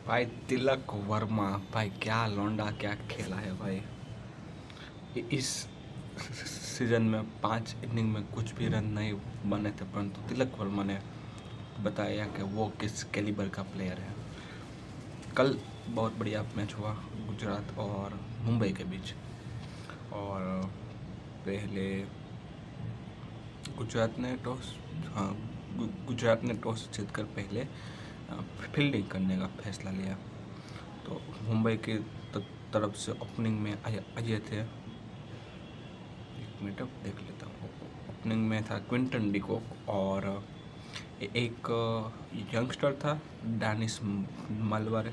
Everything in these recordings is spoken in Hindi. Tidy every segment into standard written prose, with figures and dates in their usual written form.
भाई तिलक वर्मा, भाई क्या लौंडा, क्या खेला है भाई। इस सीजन में 5 इनिंग में कुछ भी रन नहीं बने थे, परंतु तिलक वर्मा ने बताया कि वो किस कैलिबर का प्लेयर है। कल बहुत बढ़िया मैच हुआ गुजरात और मुंबई के बीच, और पहले गुजरात ने टॉस हाँ गुजरात ने टॉस जीतकर पहले फील्डिंग करने का फैसला लिया। तो मुंबई की तरफ से ओपनिंग में आए थे, एक मिनट अब देख लेता हूँ। ओपनिंग में था क्विंटन डिकॉक और एक यंगस्टर था डैनिश मालवरे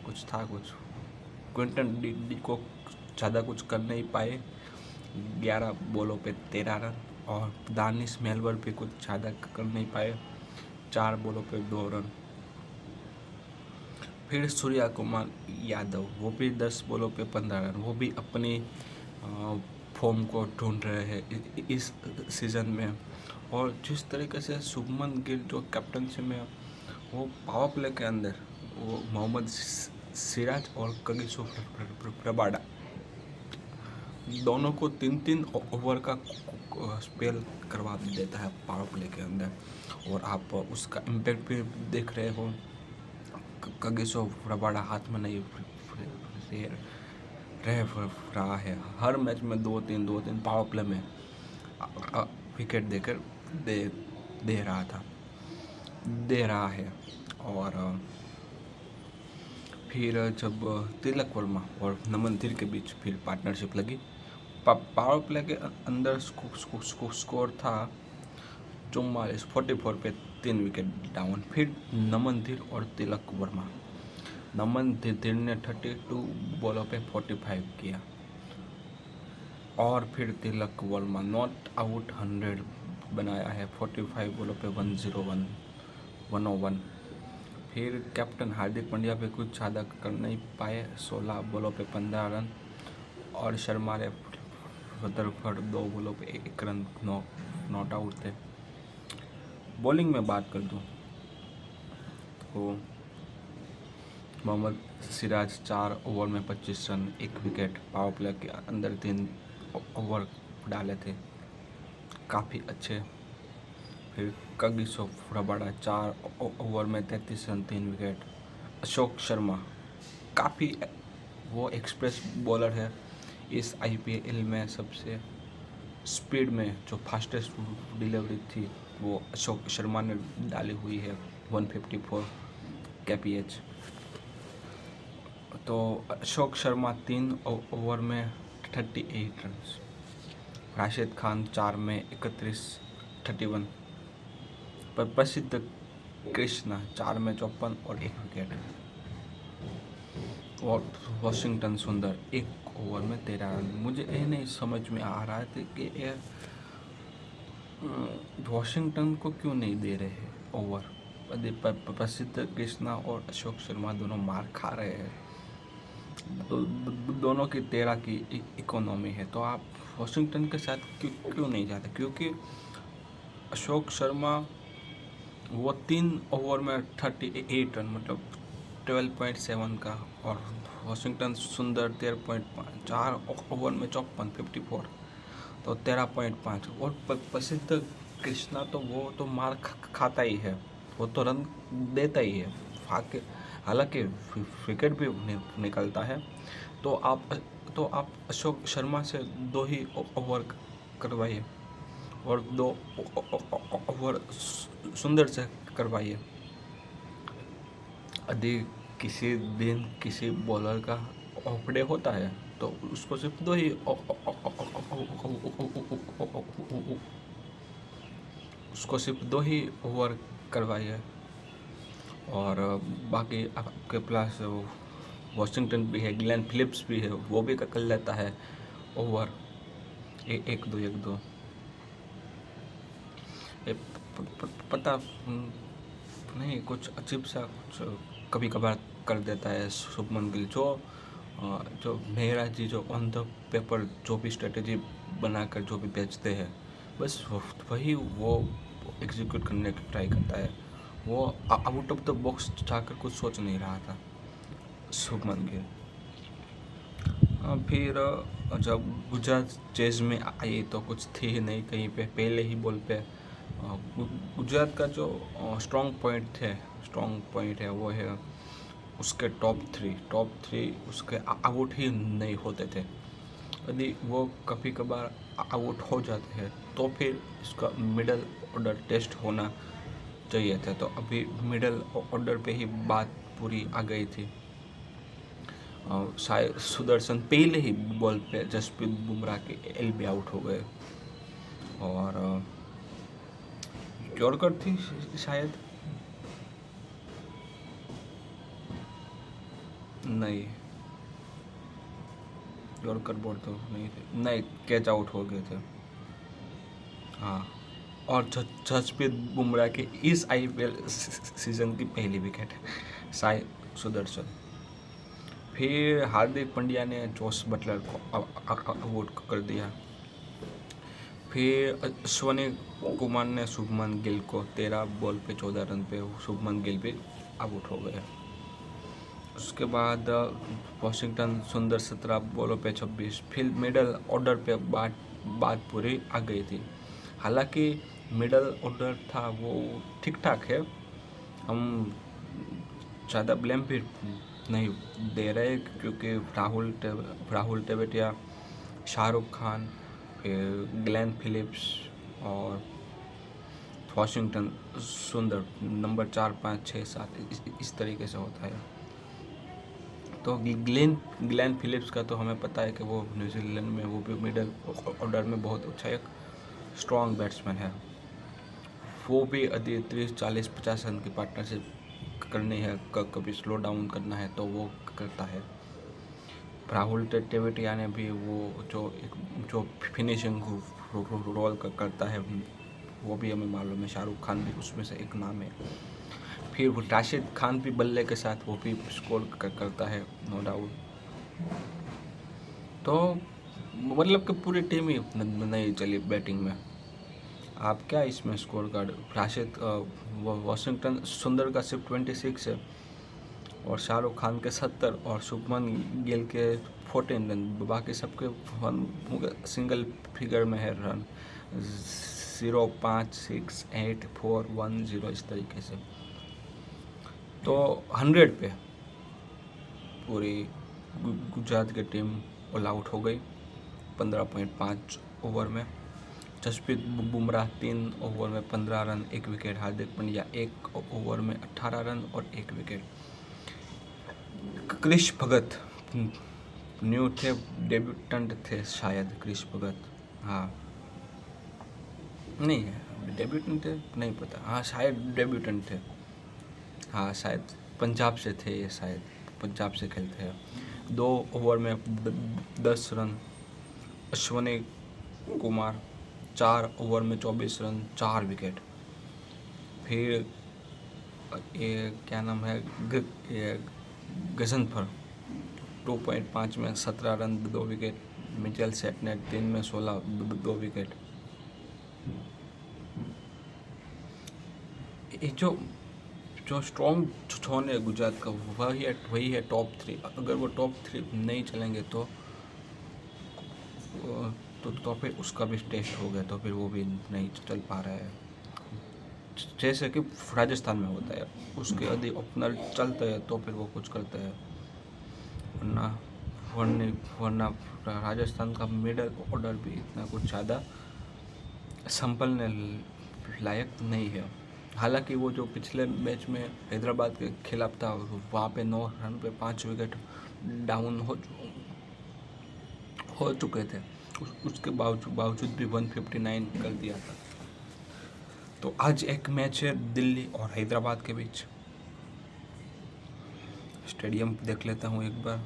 कुछ था कुछ। क्विंटन डिकॉक ज़्यादा कुछ कर नहीं पाए, 11 बॉलों पे 13 रन, और दानिश मेलवर भी कुछ ज़्यादा कर नहीं पाए, 4 बॉलों पे 2 रन। फिर सूर्या कुमार यादव, वो भी 10 बॉलों पे 15 रन, वो भी अपनी फॉर्म को ढूंढ रहे हैं इस सीज़न में। और जिस तरीके से शुभमन गिल जो कैप्टनसी में, वो पावर प्ले के अंदर वो मोहम्मद सिराज और कगिसो रबाडा दोनों को 3-3 ओवर का स्पेल करवा देता है पावर प्ले के अंदर, और आप उसका इम्पैक्ट भी देख रहे हो। कगिसो रबाडा हाथ में नहीं रह रहा है, हर मैच में 2-3 पावर प्ले में विकेट देकर दे दे रहा है। और फिर जब तिलक वर्मा और नमन धीर के बीच फिर पार्टनरशिप लगी, पावर प्ले के अंदर स्कोर था 44 पे 3 विकेट डाउन। फिर नमन धीर और तिलक वर्मा, नमन धीर ने 32 बॉलों पे 45 किया, और फिर तिलक वर्मा नॉट आउट 100 बनाया है 45 बॉलों पे 101। फिर कैप्टन हार्दिक पांड्या भी कुछ ज़्यादा कर नहीं पाए, 16 बॉलों पे 15 रन, और शर्मा ने रदरफर्ड 2 बॉलों पे 1 रन नॉट आउट थे। बॉलिंग में बात कर दूँ तो मोहम्मद सिराज 4 ओवर में 25 रन, 1 विकेट, पावर प्ले के अंदर 3 ओवर डाले थे, काफ़ी अच्छे। फिर कगिसो रबाडा 4 ओवर में 33 रन, 3 विकेट। अशोक शर्मा काफ़ी, वो एक्सप्रेस बॉलर है, इस आईपीएल में सबसे स्पीड में जो फास्टेस्ट डिलीवरी थी वो अशोक शर्मा ने डाली हुई है, 154 kph। तो अशोक शर्मा 3 ओवर में 38 रन, राशिद खान 4 में 31 पर प्रसिद्ध कृष्णा 4 में 54 और 1 विकेट, और वॉशिंगटन सुंदर 1 ओवर में 13 रन। मुझे ये नहीं समझ में आ रहा है कि ये वॉशिंगटन को क्यों नहीं दे रहे हैं ओवर। प्रसिद्ध कृष्णा और अशोक शर्मा दोनों मार खा रहे हैं, दोनों की 13 की इकोनॉमी है, तो आप वॉशिंगटन के साथ क्यों नहीं जाते? क्योंकि अशोक शर्मा वो 3 ओवर में 38 रन, मतलब 12.7 का, और वॉशिंगटन सुंदर 13.5, 4 ओवर में 54 तो 13.5। और प्रसिद्ध कृष्णा तो वो तो मार खाता ही है, वो तो रन देता ही है, हालांकि विकेट भी निकलता है। तो आप अशोक शर्मा से 2 ही ओवर करवाइए और 2 ओवर सुंदर से करवाइए। यदि किसी दिन किसी बॉलर का ऑफ डे होता है तो उसको सिर्फ 2 ही ओवर करवाइए, और बाकी आपके पास वॉशिंगटन भी है, ग्लेन फिलिप्स भी है, वो भी कर लेता है ओवर 1-2 पता नहीं, कुछ अजीब सा कुछ कभी कभार कर देता है शुभमन गिल। जो मेहरा जी जो ऑन द पेपर जो भी स्ट्रेटेजी बनाकर जो भी बेचते हैं, बस वही वो एग्जीक्यूट करने की ट्राई करता है। वो आउट ऑफ द बॉक्स जाकर कुछ सोच नहीं रहा था शुभमन गिल। फिर जब गुजरात चेज में आई तो कुछ थी ही नहीं कहीं पे, पहले ही बॉल पे गुजरात का जो स्ट्रॉन्ग पॉइंट है वो है उसके टॉप थ्री उसके आउट ही नहीं होते थे। यदि वो कभी कभार आउट हो जाते हैं तो फिर उसका मिडल ऑर्डर टेस्ट होना चाहिए था। तो अभी मिडल ऑर्डर पे ही बात पूरी आ गई थी। शायद सुदर्शन पहले ही बॉल पे जसप्रीत बुमराह के एलबी आउट हो गए और यॉर्कर थी शायद, नहीं यॉर्कर बॉल तो नहीं थे, नहीं कैच आउट हो गए थे। हाँ, और जसप्रीत बुमराह के इस आईपीएल सीजन की पहली विकेट है साई सुदर्शन। फिर हार्दिक पांड्या ने जोस बटलर को आउट कर दिया। फिर अश्विनी कुमार ने शुभमन गिल को 13 बॉल पे 14 रन पे शुभमन गिल भी आउट हो गए। उसके बाद वॉशिंगटन सुंदर 17 बॉलों पे 26। फिर मिडल ऑर्डर पे बात पूरी आ गई थी। हालांकि मिडल ऑर्डर था वो ठीक ठाक है, हम ज़्यादा ब्लेम भी नहीं दे रहे क्योंकि राहुल टेवेटिया, शाहरुख खान, फिर ग्लेन फिलिप्स और वॉशिंगटन सुंदर नंबर 4, 5, 6, 7 इस तरीके से होता है। तो ग्लेन फिलिप्स का तो हमें पता है कि वो न्यूजीलैंड में वो भी मिडल ऑर्डर में बहुत अच्छा एक स्ट्रॉन्ग बैट्समैन है। वो भी यदि 30-40-50 रन की पार्टनरशिप करनी है, कभी स्लो डाउन करना है तो वो करता है। राहुल टेवेटिया ने भी वो जो फिनिशिंग रोल करता है वो भी हमें मालूम है। शाहरुख खान भी उसमें से एक नाम है। फिर राशिद खान भी बल्ले के साथ वो भी स्कोर करता है, नो डाउट। तो मतलब कि पूरी टीम ही नहीं चली बैटिंग में। आप क्या इसमें स्कोर कार्ड, राशिद वॉशिंगटन सुंदर का सिर्फ 26 है और शाहरुख खान के 70 और शुभमन गिल के 14 रन, बाकी सबके सिंगल फिगर में है रन 0, 5, 6, 8, 4, 1, 0 इस तरीके से। तो 100 पे पूरी गुजरात की टीम ऑल आउट हो गई 15.5 ओवर में। जसप्रीत बुमराह 3 ओवर में 15 run 1 wicket. Hardik Pandya 1 over में 18 रन और 1 विकेट। क्रिश भगत न्यू थे, डेब्यूटेंट थे शायद क्रिश भगत, हाँ नहीं डेब्यूटेंट थे नहीं पता, हाँ शायद डेब्यूटेंट थे, हाँ शायद पंजाब से थे ये, शायद पंजाब से खेलते हैं। 2 ओवर में 10 रन। अश्विनी कुमार 4 ओवर में 24 रन 4 विकेट। फिर ये क्या नाम है गजनफर 2.5 में 17 रन 2 विकेट। मिचेल सेटनेट 3 में 16 2 विकेट। ये जो स्ट्रॉन्ग जोन है गुजरात का वही है टॉप 3। अगर वो टॉप 3 नहीं चलेंगे तो फिर उसका भी टेस्ट हो गया, तो फिर वो भी नहीं चल पा रहा है। जैसे कि राजस्थान में होता है, उसके यदि ओपनर चलते हैं तो फिर वो कुछ करते हैं, वरना राजस्थान का मिडल ऑर्डर भी इतना कुछ ज़्यादा संभलने लायक नहीं है। हालांकि वो जो पिछले मैच में हैदराबाद के खिलाफ था वहाँ पे 9 रन पे 5 विकेट डाउन हो चुके थे, उसके बावजूद भी 159 कर दिया था। तो आज एक मैच है दिल्ली और हैदराबाद के बीच। स्टेडियम देख लेता हूँ एक बार।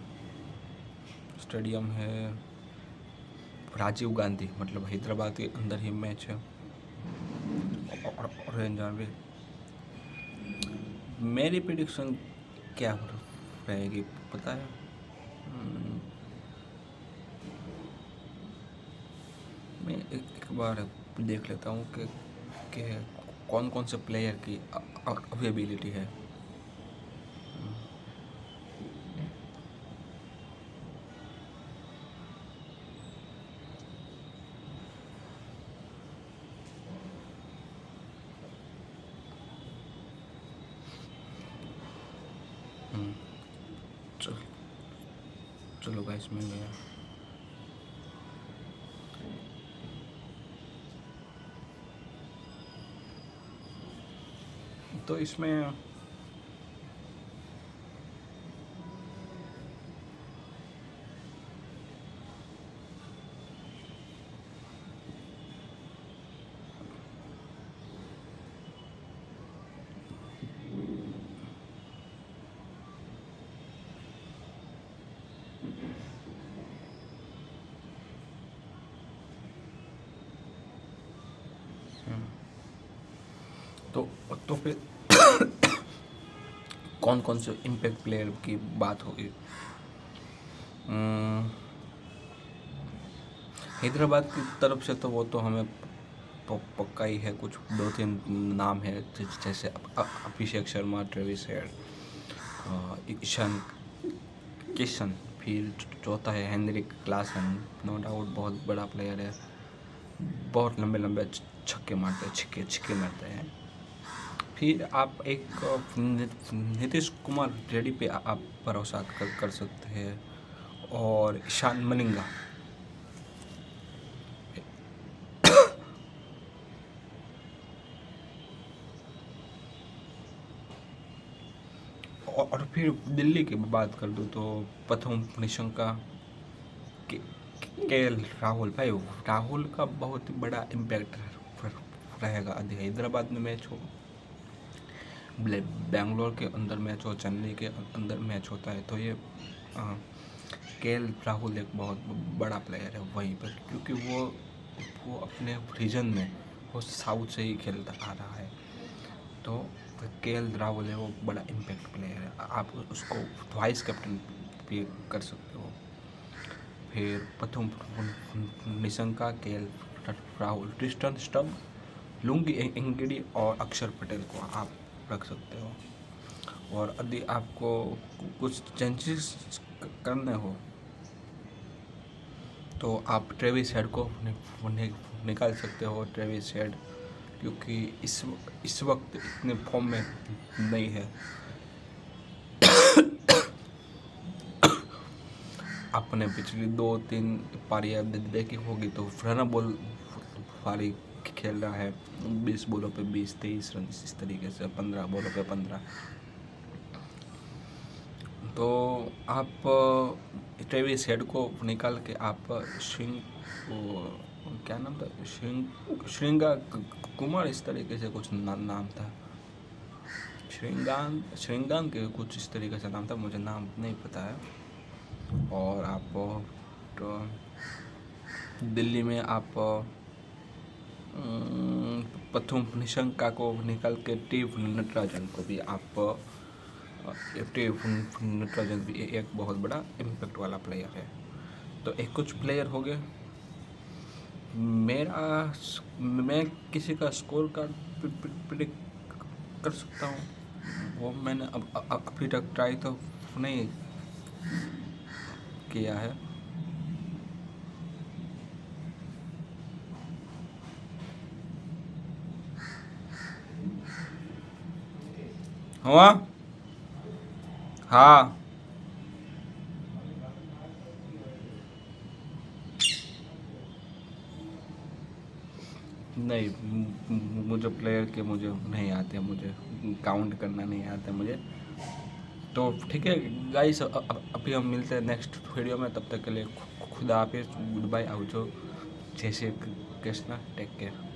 स्टेडियम है राजीव गांधी, मतलब हैदराबाद के अंदर ही मैच है। Orange army. मेरी प्रेडिक्शन क्या रहेगी पता है? मैं एक बार देख लेता हूँ कि कौन कौन से प्लेयर की अवेलेबिलिटी है। चलो चलो गाइस, मैं गया। तो इसमें तो तो फिर कौन कौन से इम्पैक्ट प्लेयर की बात होगी। हैदराबाद की तरफ से तो वो तो हमें पक्का ही है, कुछ 2-3 नाम है, जैसे अभिषेक शर्मा, ट्रेविस हेड, ईशान किशन, फिर चौथा है हेनरिक क्लासन, नो डाउट बहुत बड़ा प्लेयर है, बहुत लंबे लंबे छक्के मारते हैं, छिक्के मारते हैं। फिर आप एक नीतीश कुमार रेड्डी पे आप भरोसा कर सकते हैं, और ईशान मलिंगा। और फिर दिल्ली की बात कर दूँ तो प्रथम निशंका, के राहुल भाई, राहुल का बहुत बड़ा इम्पैक्ट रहेगा। हैदराबाद में मैच हो, बेंगलोर के अंदर मैच हो, चेन्नई के अंदर मैच होता है, तो ये के राहुल एक बहुत बड़ा प्लेयर है वहीं पर, क्योंकि वो अपने रीजन में वो साउथ से ही खेलता आ रहा है। तो के राहुल है, वो बड़ा इम्पैक्ट प्लेयर है, आप उसको वाइस कैप्टन भी कर सकते हो। फिर प्रथम निशंका, के राहुल, ट्रिस्टन स्टब, लुंगी एंगडी और अक्षर पटेल को आप रख सकते हो। और यदि आपको कुछ चेंजेस करने हो तो आप ट्रेविस हेड को निकाल सकते हो। ट्रेविस हेड क्योंकि इस वक्त इतने फॉर्म में नहीं है। आपने पिछली 2-3 पारियाँ देखी होगी तो रन बॉल पारी खेल रहा है, 20 बॉलों पे 20-23 रन, इस तरीके से 15 बॉलों पे 15। तो आप ट्रेविस हेड को निकाल के आप क्या नाम था, श्रृंगा कुमार, इस तरीके से कुछ नाम था, श्रृंगान के कुछ इस तरीके से नाम था, मुझे नाम नहीं पता है। और आप तो दिल्ली में आप प्रथम निशंका को निकाल के टीव नटराजन को भी आप नटराजन भी एक बहुत बड़ा इम्पैक्ट वाला प्लेयर है। तो एक कुछ प्लेयर हो गए। मैं किसी का स्कोर कार्ड प्रिडिक्ट कर सकता हूँ, वो मैंने अभी तक ट्राई तो नहीं किया है। हुआ? हाँ, नहीं, मुझे प्लेयर के मुझे नहीं आते, मुझे काउंट करना नहीं आता मुझे। तो ठीक है गाइस, अभी हम मिलते हैं नेक्स्ट वीडियो में, तब तक के लिए खुदा हाफिज़, गुड बाय, आउचो, जय श्री कृष्णा, टेक केयर।